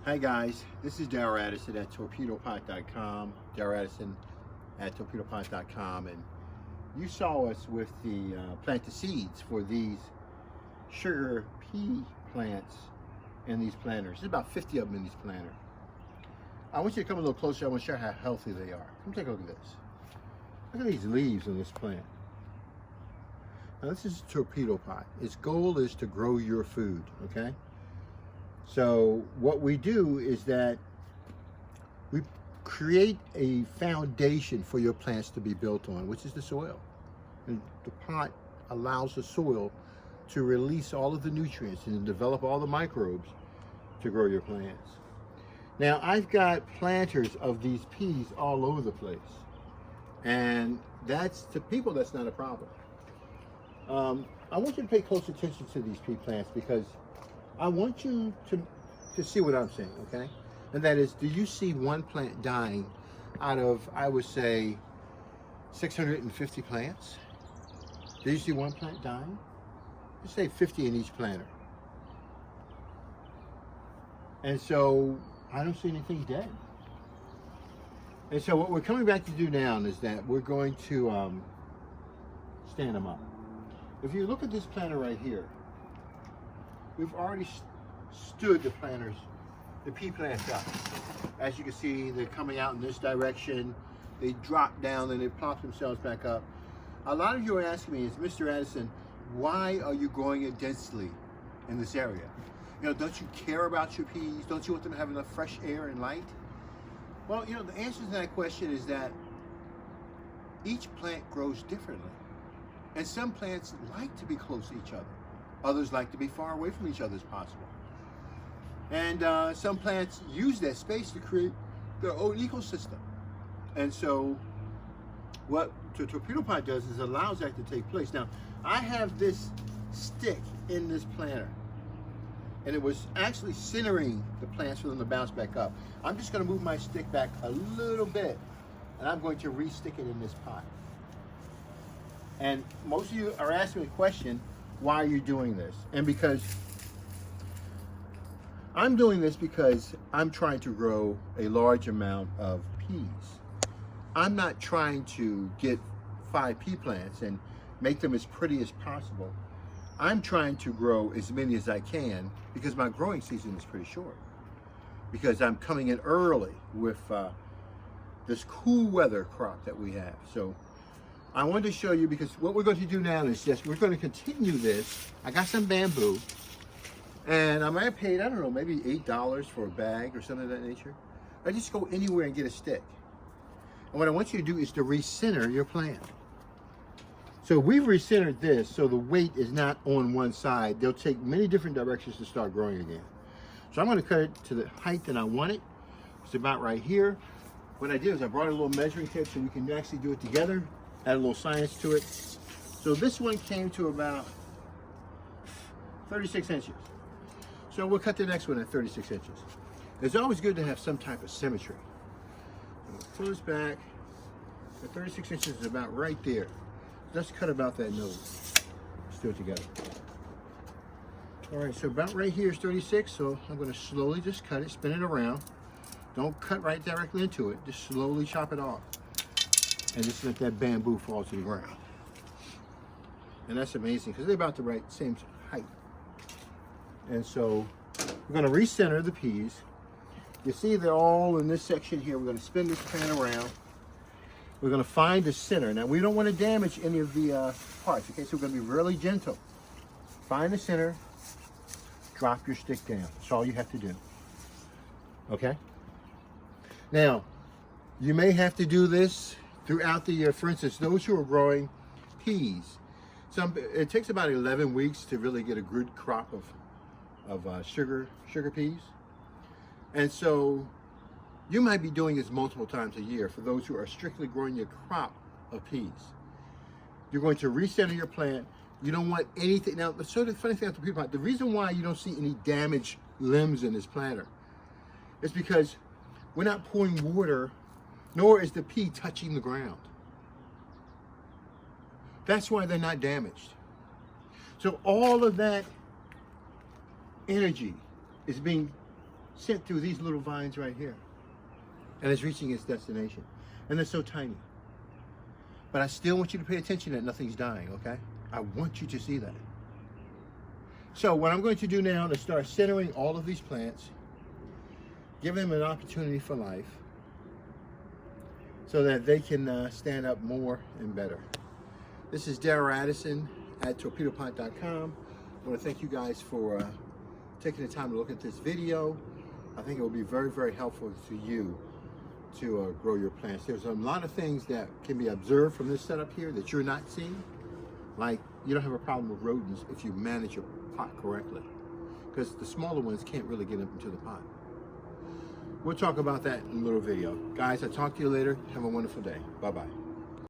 Hi guys, this is Darrell Addison at torpedopot.com. Darrell Addison at torpedopot.com, and you saw us with the plant the seeds for these sugar pea plants in these planters. There's about 50 of them in these planters. I want you to come a little closer. I want to show you how healthy they are. Come take a look at this. Look at these leaves on this plant. Now this is a torpedo pot. Its goal is to grow your food, okay? So what we do is that we create a foundation for your plants to be built on, which is the soil. And the pot allows the soil to release all of the nutrients and develop all the microbes to grow your plants. Now I've got planters of these peas all over the place. And that's, to people, that's not a problem. I want you to pay close attention to these pea plants because I want you to see what I'm saying, okay? And that is, do you see one plant dying out of, I would say, 650 plants? Do you see one plant dying? Let's say 50 in each planter. And so, I don't see anything dead. And so what we're coming back to do now is that we're going to stand them up. If you look at this planter right here, we've already stood the planters, the pea plants up. As you can see, they're coming out in this direction. They drop down and they plop themselves back up. A lot of you are asking me, Mr. Addison, why are you growing it densely in this area? You know, don't you care about your peas? Don't you want them to have enough fresh air and light? Well, you know, the answer to that question is that each plant grows differently. And some plants like to be close to each other. Others like to be far away from each other as possible. And some plants use that space to create their own ecosystem. And so what the torpedo pot does is allows that to take place. Now, I have this stick in this planter, and it was actually centering the plants for them to bounce back up. I'm just going to move my stick back a little bit, and I'm going to re-stick it in this pot. And most of you are asking me the question, why are you doing this? And because I'm doing this because I'm trying to grow a large amount of peas. I'm not trying to get 5 pea plants and make them as pretty as possible. I'm trying to grow as many as I can because my growing season is pretty short. Because I'm coming in early with this cool weather crop that we have. So I wanted to show you, because what we're going to do now is just, we're going to continue this. I got some bamboo, and I might have paid, I don't know, maybe $8 for a bag or something of that nature. I just go anywhere and get a stick. And what I want you to do is to recenter your plant. So we've recentered this so the weight is not on one side. They'll take many different directions to start growing again. So I'm going to cut it to the height that I want it. It's about right here. What I did is I brought a little measuring tape so we can actually do it together. Add a little science to it. So this one came to about 36 inches. So we'll cut the next one at 36 inches. It's always good to have some type of symmetry. So pull this back. The 36 inches is about right there. Let's cut about that nose. Let's do it together. All right, so about right here is 36. So I'm going to slowly just cut it, spin it around. Don't cut right directly into it. Just slowly chop it off. And just let that bamboo fall to the ground. And that's amazing because they're about the right same height. And so we're going to recenter the peas. You see they're all in this section here. We're going to spin this pan around. We're going to find the center. Now we don't want to damage any of the parts, okay? So we're going to be really gentle. Find the center, drop your stick down. That's all you have to do, okay? Now, you may have to do this throughout the year. For instance, those who are growing peas, it takes about 11 weeks to really get a good crop of sugar peas. And so you might be doing this multiple times a year for those who are strictly growing your crop of peas. You're going to recenter your plant. You don't want anything. Now, the sort of funny thing about the pea plant, the reason why you don't see any damaged limbs in this planter is because we're not pouring water, nor is the pea touching the ground. That's why they're not damaged. So all of that energy is being sent through these little vines right here. And it's reaching its destination. And they're so tiny. But I still want you to pay attention that nothing's dying, okay? I want you to see that. So what I'm going to do now is start centering all of these plants, giving them an opportunity for life, so that they can stand up more and better. This is Darrell Addison at torpedoplant.com. I want to thank you guys for taking the time to look at this video. I think it will be very, very helpful to you to grow your plants. There's a lot of things that can be observed from this setup here that you're not seeing. Like, you don't have a problem with rodents if you manage your pot correctly, because the smaller ones can't really get up into the pot. We'll talk about that in a little video. Guys, I'll talk to you later. Have a wonderful day. Bye-bye.